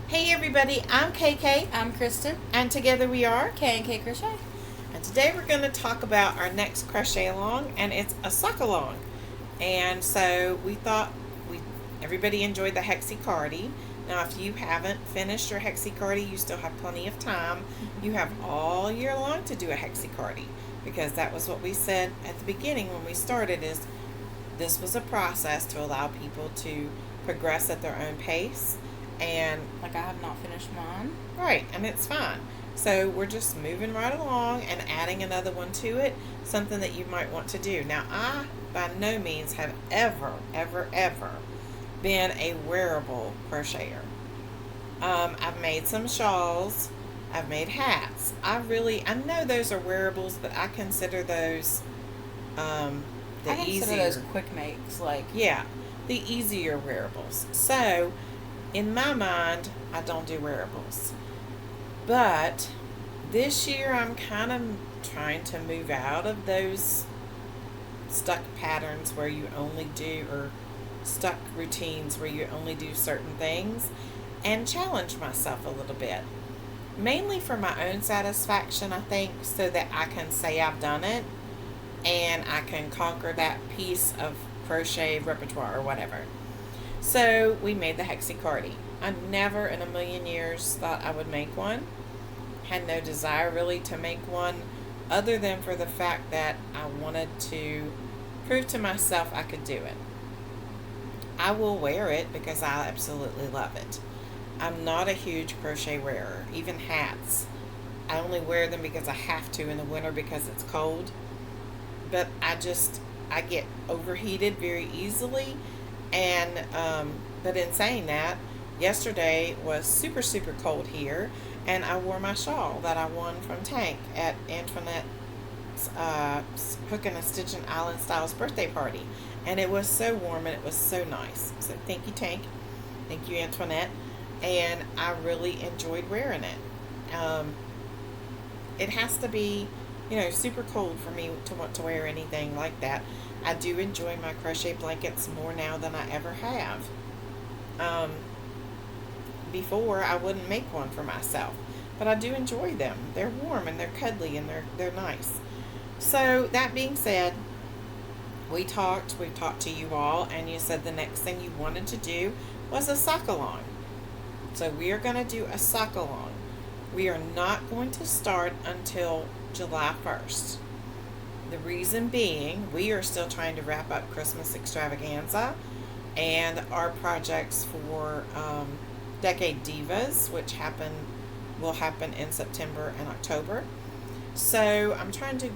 Hey everybody, I'm KK, I'm Kristen, and together we are. K&K Crochet. And today we're going to talk about our next crochet along, and it's a sock along. And so we thought everybody enjoyed the Hexi Cardi. Now, if you haven't finished your Hexi Cardi, you still have plenty of time. You have all year long to do a Hexi Cardi, because that was what we said at the beginning when we started. Is this was a process to allow people to progress at their own pace. And Like I have not finished mine. right, and it's fine. So we're just moving right along and adding another one to it, something that you might want to do. Now, I by no means have ever been a wearable crocheter. I've made some shawls, I've made hats. I know those are wearables, but I consider those the I consider easier. those quick makes. Yeah, the easier wearables. So, in my mind, I don't do wearables. But this year I'm kind of trying to move out of those stuck patterns where you only do, or stuck routines where you only do certain things, and challenge myself a little bit. Mainly for my own satisfaction, I think, so that I can say I've done it and I can conquer that piece of crochet repertoire or whatever. So we made the Hexi Cardi. I never in a million years thought I would make one. Had no desire really to make one, other than for the fact that I wanted to prove to myself I could do it. I will wear it because I absolutely love it. I'm not a huge crochet wearer, even hats. I only wear them because I have to in the winter because it's cold. But I get overheated very easily. And but in saying that, yesterday was super cold here, and I wore my shawl that I won from Tank at Antoinette's Hooking and Stitching Island Styles birthday party, and it was so warm and it was so nice. So thank you, Tank. Thank you, Antoinette. And I really enjoyed wearing it. It has to be, super cold for me to want to wear anything like that. I do enjoy my crochet blankets more now than I ever have. Before, I wouldn't make one for myself, but I do enjoy them. They're warm and they're cuddly and they're nice. So that being said, we've talked to you all, and you said the next thing you wanted to do was a sock along. So we are going to do a sock along. We are not going to start until July 1st. The reason being, we are still trying to wrap up Christmas extravaganza and our projects for Decade Divas, which will happen in September and October. So I'm trying to,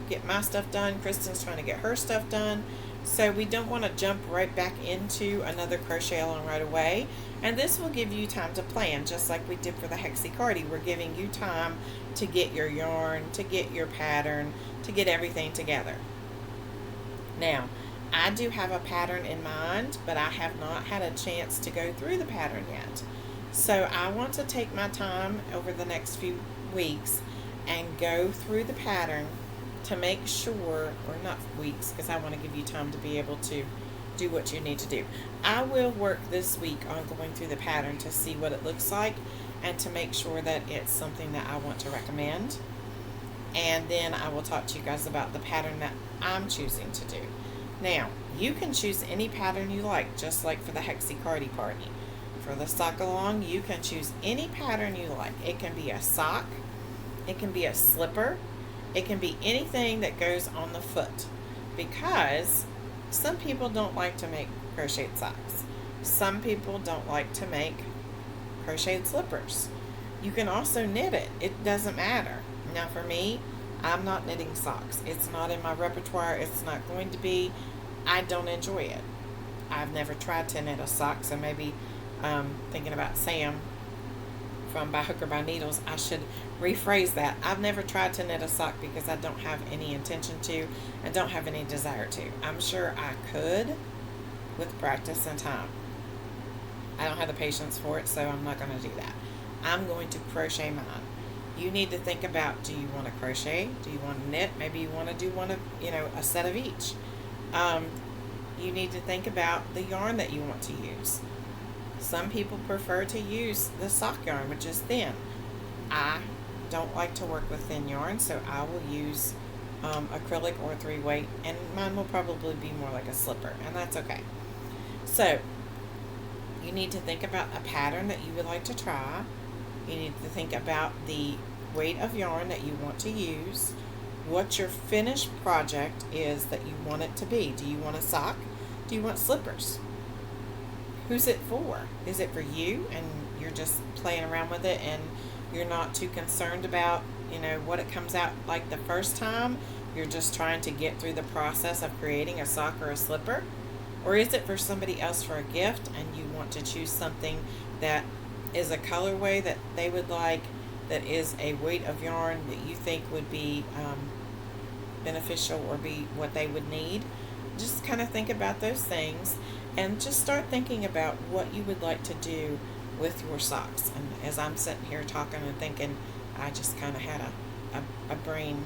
get my stuff done. Kristen's trying to get her stuff done. So we don't want to jump right back into another crochet along right away. And this will give you time to plan, just like we did for the Hexi Cardi. We're giving you time to get your yarn, to get your pattern, to get everything together. Now, I do have a pattern in mind, but I have not had a chance to go through the pattern yet. So I want to take my time over the next few weeks and go through the pattern to make sure, or not weeks, because I want to give you time to be able to do what you need to do. I will work this week on going through the pattern to see what it looks like and to make sure that it's something that I want to recommend. And then I will talk to you guys about the pattern that I'm choosing to do. Now, you can choose any pattern you like, just like for the Hexi Cardi party. For the sock along, you can choose any pattern you like. It can be a sock, it can be a slipper, it can be anything that goes on the foot, because some people don't like to make crocheted socks. Some people don't like to make crocheted slippers. You can also knit it. It doesn't matter. Now for me, I'm not knitting socks. It's not in my repertoire. It's not going to be. I don't enjoy it. I've never tried to knit a sock, so maybe thinking about Sam from By Hook or By Needles, I should rephrase that. I've never tried to knit a sock because I don't have any intention to and don't have any desire to. I'm sure I could with practice and time. I don't have the patience for it, so I'm not going to do that. I'm going to crochet mine. You need to think about, do you want to crochet? Do you want to knit? Maybe you want to do one of, a set of each. You need to think about the yarn that you want to use. Some people prefer to use the sock yarn, which is thin. I don't like to work with thin yarn, so I will use acrylic or 3-weight, and mine will probably be more like a slipper, and that's okay. So you need to think about a pattern that you would like to try. You need to think about the weight of yarn that you want to use, what your finished project is that you want it to be. Do you want a sock? Do you want slippers? Who's it for? Is it for you and you're just playing around with it and you're not too concerned about, what it comes out like the first time? You're just trying to get through the process of creating a sock or a slipper? Or is it for somebody else for a gift and you want to choose something that is a colorway that they would like, that is a weight of yarn that you think would be beneficial or be what they would need? Just kind of think about those things and just start thinking about what you would like to do with your socks. And as I'm sitting here talking and thinking, I just kind of had a brain,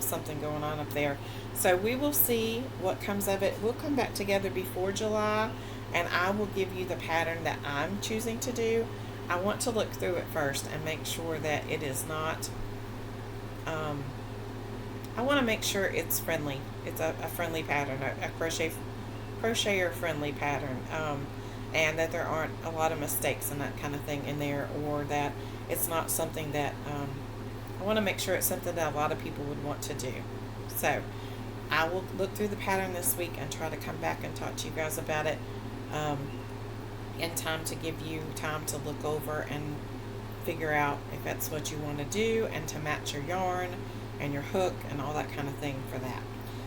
something going on up there. So we will see what comes of it. We'll come back together before July and I will give you the pattern that I'm choosing to do. I want to look through it first and make sure that it is not, I want to make sure it's friendly. It's a friendly pattern, a crocheter friendly pattern, and that there aren't a lot of mistakes and that kind of thing in there, or that it's not something that, I want to make sure it's something that a lot of people would want to do. So I will look through the pattern this week and try to come back and talk to you guys about it in time to give you time to look over and figure out if that's what you want to do and to match your yarn and your hook and all that kind of thing for that.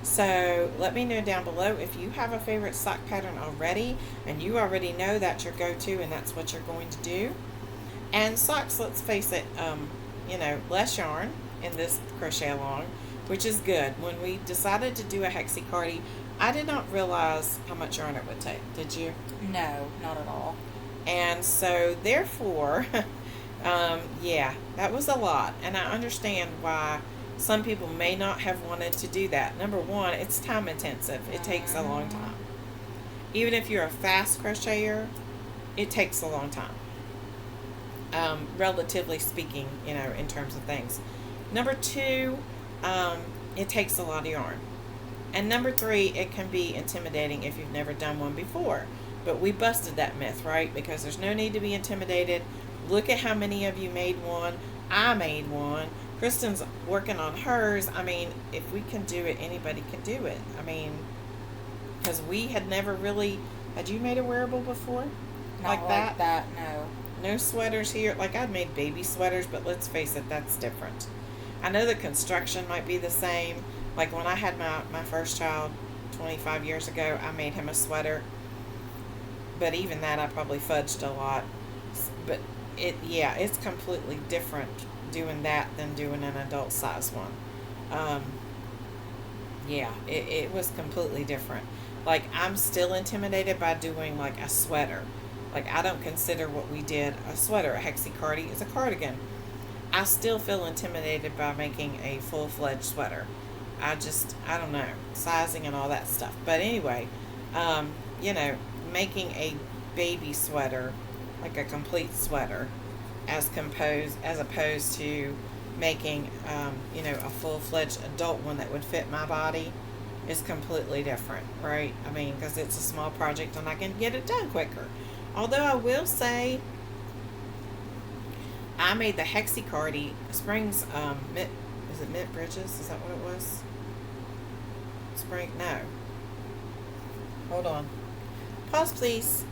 So let me know down below if you have a favorite sock pattern already and you already know that's your go-to and that's what you're going to do. And socks, let's face it, less yarn in this crochet along, which is good. When we decided to do a Hexi Cardi, I did not realize how much yarn it would take. Did you? No, not at all. And so therefore, that was a lot. And I understand why some people may not have wanted to do that. Number one, it's time intensive. It takes a long time. Even if you're a fast crocheter, it takes a long time. Relatively speaking, in terms of things. Number two, it takes a lot of yarn. And number three, it can be intimidating if you've never done one before. But we busted that myth, right? Because there's no need to be intimidated. Look at how many of you made one. I made one. Kristen's working on hers. I mean, if we can do it, anybody can do it. I mean, because we had never really... Had you made a wearable before? Not like that, no. No sweaters here. Like, I'd made baby sweaters, but let's face it, that's different. I know the construction might be the same. Like, when I had my first child 25 years ago, I made him a sweater. But even that, I probably fudged a lot. But, it's completely different doing that than doing an adult size one. It was completely different. Like, I'm still intimidated by doing, like, a sweater. Like, I don't consider what we did a sweater. A Hexi Cardi is a cardigan. I still feel intimidated by making a full-fledged sweater. I don't know, sizing and all that stuff. But anyway, making a baby sweater, like a complete sweater, as opposed to making, a full-fledged adult one that would fit my body is completely different, right? I mean, because it's a small project and I can get it done quicker. Although I will say, I made the Hexi Cardi Springs, is it Mint Bridges? Is that what it was? No. Hold on. Pause, please.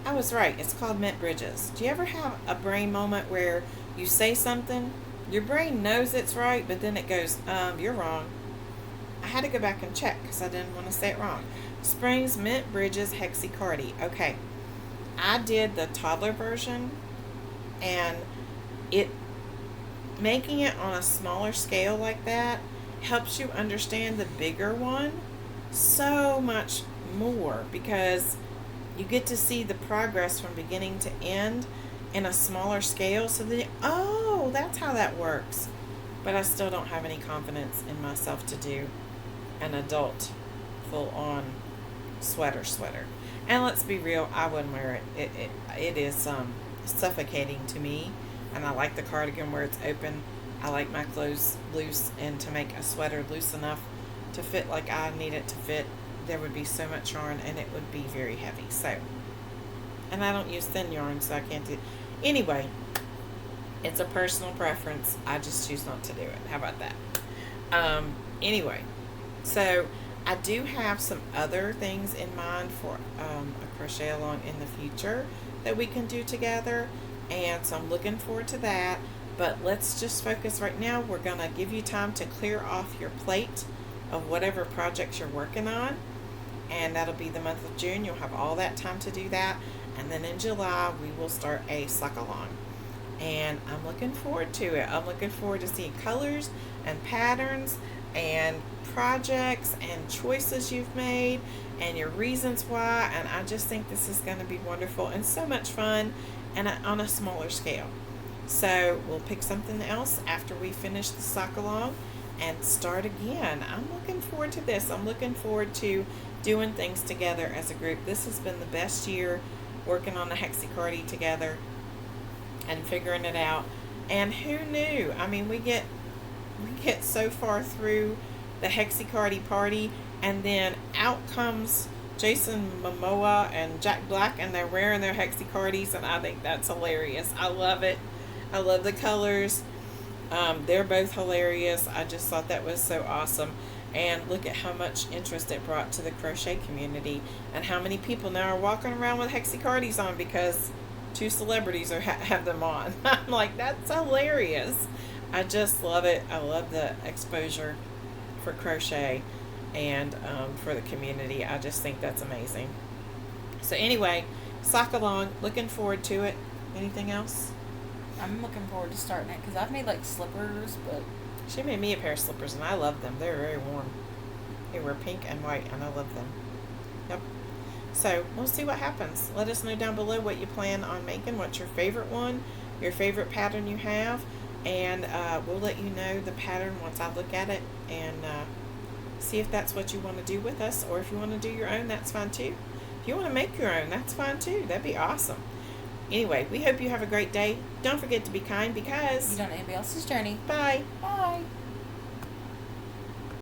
I was right. It's called Mint Bridges. Do you ever have a brain moment where you say something, your brain knows it's right, but then it goes, you're wrong. I had to go back and check because I didn't want to say it wrong. Springs Mint Bridges Hexi Cardi. Okay. I did the toddler version, and making it on a smaller scale like that helps you understand the bigger one so much more, because you get to see the progress from beginning to end in a smaller scale. So then, that's how that works. But I still don't have any confidence in myself to do an adult full-on sweater. And let's be real, I wouldn't wear it. It is suffocating to me, and I like the cardigan where it's open. I like my clothes loose, and to make a sweater loose enough to fit like I need it to fit, there would be so much yarn, and it would be very heavy. So, and I don't use thin yarn, so I can't do. Anyway, it's a personal preference. I just choose not to do it. How about that? Anyway, so I do have some other things in mind for a crochet along in the future that we can do together, and so I'm looking forward to that. But let's just focus right now. We're going to give you time to clear off your plate of whatever projects you're working on, and that'll be the month of June. You'll have all that time to do that, and then in July we will start a sock along, and I'm looking forward to it. I'm looking forward to seeing colors and patterns and projects and choices you've made and your reasons why, and I just think this is going to be wonderful and so much fun, and on a smaller scale. So we'll pick something else after we finish the sock along and start again. I'm looking forward to this. I'm looking forward to doing things together as a group. This has been the best year working on the Hexi Cardi together and figuring it out. And who knew? I mean, we get so far through the Hexi Cardi party, and then out comes Jason Momoa and Jack Black, and they're wearing their Hexi Cardis, and I think that's hilarious. I love it. I love the colors. They're both hilarious. I just thought that was so awesome. And look at how much interest it brought to the crochet community, and how many people now are walking around with Hexi Cardis on because 2 celebrities have them on. I'm like, that's hilarious. I just love it. I love the exposure for crochet and for the community. I just think that's amazing. So anyway, sock along. Looking forward to it. Anything else? I'm looking forward to starting it because I've made like slippers, but She made me a pair of slippers, and I love them. They're very warm. They were pink and white, and I love them. Yep. So we'll see what happens. Let us know down below what you plan on making. What's your favorite one? Your favorite pattern you have? And we'll let you know the pattern once I look at it and see if that's what you want to do with us, or if you want to do your own, that's fine too. If you want to make your own, that's fine too. That'd be awesome. Anyway, we hope you have a great day. Don't forget to be kind, because you don't know anybody else's journey. Bye. Bye.